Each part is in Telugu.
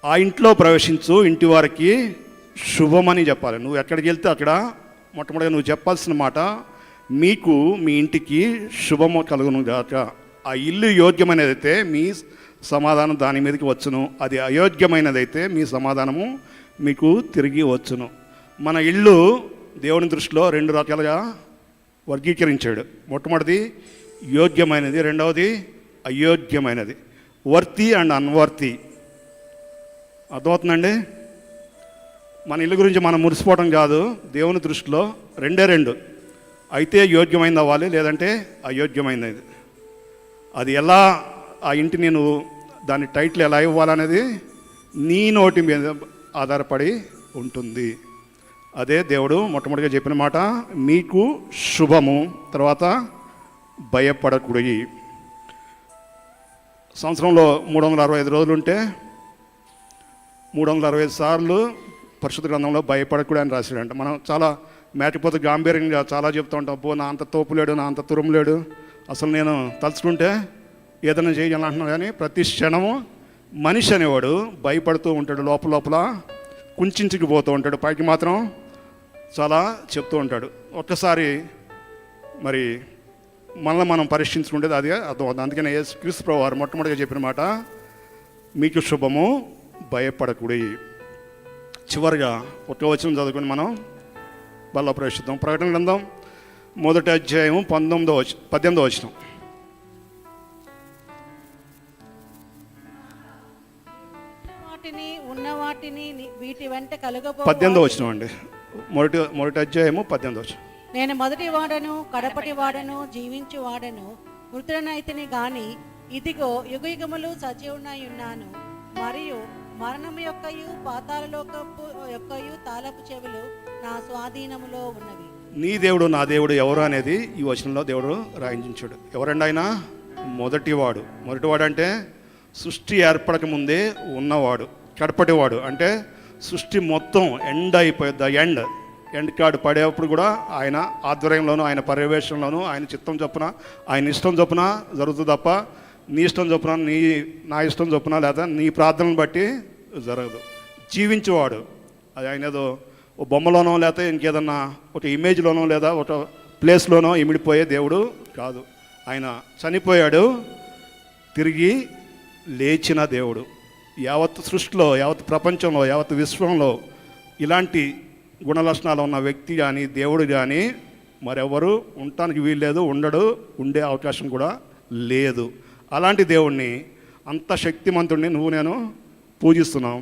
ఆ ఇంట్లో ప్రవేశించు, ఇంటి వారికి శుభమని చెప్పాలి. నువ్వు ఎక్కడికి వెళ్తే అక్కడ మొట్టమొదటిగా నువ్వు చెప్పాల్సిన మాట, మీకు మీ ఇంటికి శుభము కలుగును గాక. ఆ ఇల్లు యోగ్యమైనదైతే మీ సమాధానం దాని మీదకి వచ్చును, అది అయోగ్యమైనదైతే మీ సమాధానము మీకు తిరిగి వచ్చును. మన ఇల్లు దేవుని దృష్టిలో 2 రకాలుగా వర్గీకరించాడు. మొట్టమొదటిది యోగ్యమైనది, రెండవది అయోగ్యమైనది, వర్తి అండ్ అన్వర్తి. అర్థమవుతుందండి? మన ఇల్లు గురించి మనం మురిసిపోవడం కాదు, దేవుని దృష్టిలో 2 అయితే యోగ్యమైనది అవ్వాలి, లేదంటే అయోగ్యమైనది. అది ఎలా, ఆ ఇంటిని నువ్వు దాని టైటిల్ ఎలా ఇవ్వాలనేది నీ నోటి మీద ఆధారపడి ఉంటుంది. అదే దేవుడు మొట్టమొదటిగా చెప్పిన మాట, మీకు శుభము. తర్వాత భయపడకూడదు. సంవత్సరంలో 365 రోజులు ఉంటే 365 సార్లు పరిశుద్ధ గ్రంథంలో భయపడకూడదు అని రాశాడంట. మనం చాలా మేకపోతే గాంభీర్యంగా చాలా చెప్తూ ఉంటాం, అబ్బో నా అంత తోపులేడు, నా అంత తురుములేడు, అసలు నేను తలుచుకుంటే ఏదైనా చేయాలంటున్నాను. కానీ ప్రతి క్షణము మనిషి అనేవాడు భయపడుతూ ఉంటాడు, లోపల లోపల కుంచుకుపోతూ ఉంటాడు, పైకి మాత్రం చాలా చెప్తూ ఉంటాడు. ఒక్కసారి మరి మనల్ని మనం పరీక్షించుకుంటే అది అర్థమవుతుంది. అందుకని యేసుక్రీస్తు ప్రభువు వారు మొట్టమొదటిగా చెప్పిన మాట, మీకు శుభము, భయపడకూడదు. చివరిగా ఒక వచనం చదువుకొని మనం బల్ల ప్రవేశిద్దాం. ప్రకటన గ్రంథం 1వ అధ్యాయం 18వ వచనం. వీటి వెంట కలుగబో 18వ వచనం అండి. మొదటి అధ్యాయము 18వ వచనం. నేను మొదటి వాడను, కడపటి వాడను, జీవించు వాడను, మృతుడనైతిని గాని ఇదిగో యుగయుగములు సజీవునై ఉన్నాను, మరియు మరణము యొక్కయు పాతాళలోకపు యొక్కయు తాళపు చెవులు నా స్వాధీనములో ఉన్నవి. నీ దేవుడు నా దేవుడు ఎవరు అనేది ఈ వచనంలో దేవుడు రాయించాడు. ఎవరండి ఆయన? మొదటివాడు. మొదటివాడు అంటే సృష్టి ఏర్పడక ముందే ఉన్నవాడు. కడపటివాడు అంటే సృష్టి మొత్తం ఎండ్ అయిపోయింది. ఎండ్ కార్డు పడేటప్పుడు కూడా ఆయన ఆధ్వర్యంలోనూ, ఆయన పర్యవేక్షణలోనూ, ఆయన చిత్తం చొప్పున, ఆయన ఇష్టం చొప్పున జరుగుతుంది తప్ప నీ ఇష్టం చొప్పున, నా ఇష్టం చొప్పున, లేదా నీ ప్రార్థనను బట్టి జరగదు. జీవించేవాడు. అది ఆయన ఏదో ఒక బొమ్మలోనో, లేకపోతే ఇంకేదన్నా ఒక ఇమేజ్లోనో, లేదా ఒక ప్లేస్లోనో ఇమిడిపోయే దేవుడు కాదు. ఆయన చనిపోయాడు, తిరిగి లేచిన దేవుడు. యావత్ సృష్టిలో, యావత్ ప్రపంచంలో, యావత్ విశ్వంలో ఇలాంటి గుణలక్షణాలు ఉన్న వ్యక్తి కానీ, దేవుడు కానీ మరెవరు ఉండటానికి వీల్లేదు, ఉండే అవకాశం కూడా లేదు. అలాంటి దేవుణ్ణి, అంత శక్తిమంతుడిని నువ్వు నేను పూజిస్తున్నాం.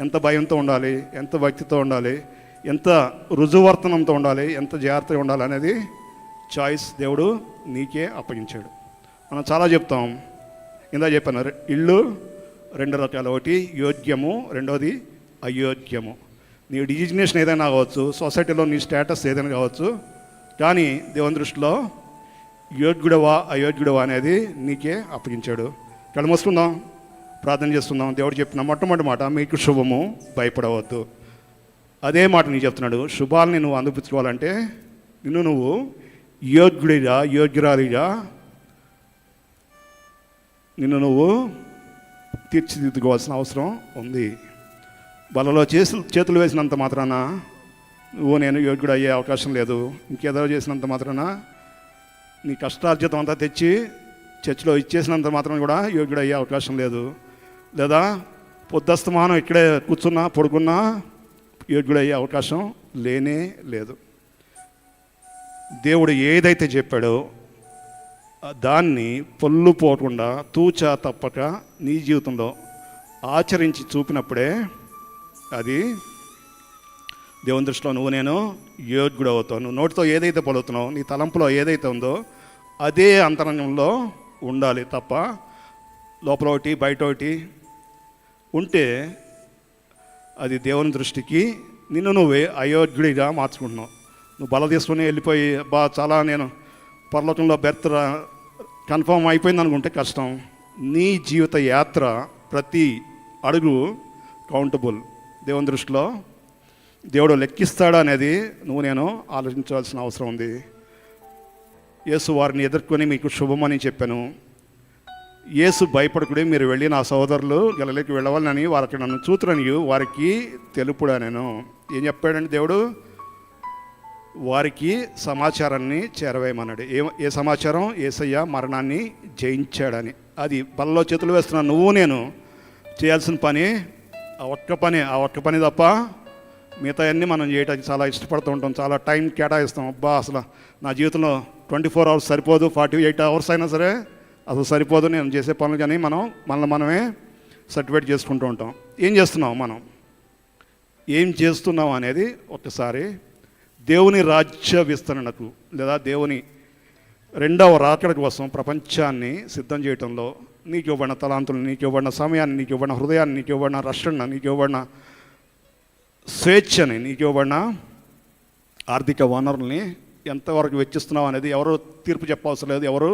ఎంత భయంతో ఉండాలి, ఎంత భక్తితో ఉండాలి, ఎంత రుజువర్తనంతో ఉండాలి, ఎంత జాగ్రత్తగా ఉండాలి అనేది చాయిస్ దేవుడు నీకే అప్పగించాడు. మనం చాలా చెప్తాం. ఇందా చెప్పాను, ఇల్లు 2 రకాలు. ఒకటి యోగ్యము, రెండోది అయోగ్యము. నీ డిజిగ్నేషన్ ఏదైనా కావచ్చు, సొసైటీలో నీ స్టేటస్ ఏదైనా కావచ్చు, కానీ దేవుని దృష్టిలో యోగ్యుడవా అయోగ్యుడవా అనేది నీకే అప్పగించాడు. కళ్ళు మూసుకుందాం, ప్రార్థన చేస్తున్నాం. దేవుడు చెప్పిన మొట్టమొదటి మాట, మీకు శుభము, భయపడవద్దు. అదే మాట నీకు చెప్తున్నాడు. శుభాలని నువ్వు అందిపుచ్చుకోవాలంటే నిన్ను నువ్వు యోగ్యుడిగా, యోగ్యురాలిగా నిన్ను నువ్వు తీర్చిదిద్దుకోవాల్సిన అవసరం ఉంది. బలలో చేతులు వేసినంత మాత్రాన నువ్వు నేను యోగ్యుడు అయ్యే అవకాశం లేదు. ఇంకేదో చేసినంత మాత్రాన, నీ కష్టార్జితం అంతా తెచ్చి చర్చిలో ఇచ్చేసినంత మాత్రం కూడా యోగ్యుడు అయ్యే అవకాశం లేదు. లేదా పొద్దస్తమానం ఇక్కడే కూర్చున్నా, పడుకున్నా యోగ్యుడు అయ్యే అవకాశం లేనే లేదు. దేవుడు ఏదైతే చెప్పాడో దాన్ని పొల్లు పోకుండా, తూచా తప్పక నీ జీవితంలో ఆచరించి చూపినప్పుడే అది దేవుని దృష్టిలో నువ్వు నేను యోగ్యుడు అవుతావు. నువ్వు నోటితో ఏదైతే పలుకుతున్నావు, నీ తలంపులో ఏదైతే ఉందో అదే అంతరంగంలో ఉండాలి తప్ప లోపల ఒకటి బయట ఒకటి ఉంటే అది దేవుని దృష్టికి నిన్ను నువ్వే అయోగ్యుడిగా మార్చుకుంటున్నావు. నువ్వు బల తీసుకుని వెళ్ళిపోయి చాలా నేను పరలోకంలో బెర్త్ కన్ఫర్మ్ అయిపోయింది అనుకుంటే కష్టం. నీ జీవిత యాత్ర ప్రతి అడుగు కౌంటబుల్. దేవుని దృష్టిలో దేవుడు లెక్కిస్తాడా అనేది నువ్వు నేను ఆలోచించాల్సిన అవసరం ఉంది. యేసు వారిని ఎదుర్కొని మీకు శుభమని చెప్పాను. యేసు భయపడకుడి, మీరు వెళ్ళి నా సోదరులు గలిలకి వెళ్ళవాలని వారికి నన్ను చూతురని వారికి తెలుపుడా. నేను ఏం చెప్పాడండి దేవుడు? వారికి సమాచారాన్ని చేరవేయమన్నాడు. ఏ సమాచారం? యేసయ్య మరణాన్ని జయించాడని. అది బలలో చేతులు వేస్తున్నా నువ్వు నేను చేయాల్సిన పని ఆ ఒక్క పని తప్ప మిగతా అన్నీ మనం చేయడానికి చాలా ఇష్టపడుతూ ఉంటాం, చాలా టైం కేటాయిస్తాం. అబ్బా అసలు నా జీవితంలో 24 అవర్స్ సరిపోదు, 48 అవర్స్ అయినా సరే అసలు సరిపోదు నేను చేసే పనులు, కానీ మనమే సర్టిఫికేట్ చేసుకుంటూ ఉంటాం. ఏం చేస్తున్నాం మనం, ఏం చేస్తున్నాం అనేది ఒక్కసారి దేవుని రాజ్య విస్తరణకు లేదా దేవుని రెండవ రాకడ కోసం ప్రపంచాన్ని సిద్ధం చేయటంలో నీకు ఇవ్వబడిన తలాంతులు, నీకు ఇవ్వబడిన సమయాన్ని, నీకు ఇవ్వబడిన హృదయాన్ని, నీకు ఇవ్వబడిన రక్షణ, నీకు ఇవ్వబడిన స్వేచ్ఛని, నీకు ఇవ్వబడిన ఆర్థిక వనరుల్ని ఎంతవరకు వెచ్చిస్తున్నావు అనేది ఎవరు తీర్పు చెప్పవసరం లేదు, ఎవరు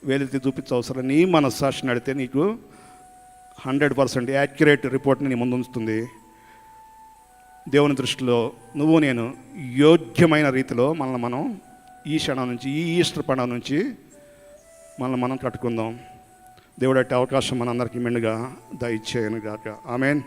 వేలెత్తి చూపించవసరం లేదు. నీ మనస్సాక్షిని అడిగితే నీకు 100% యాక్యురేట్ రిపోర్ట్ని నీ ముందు ఉంచుతుంది. దేవుని దృష్టిలో నువ్వు నేను యోగ్యమైన రీతిలో మనల్ని మనం ఈ క్షణం నుంచి, ఈ ఈస్టర్ పండుగ నుంచి మనల్ని మనం కట్టుకుందాం. దేవుడు అట్టి అవకాశం మనందరికీ మెండుగా దయచేయను గాక. ఆమేన్.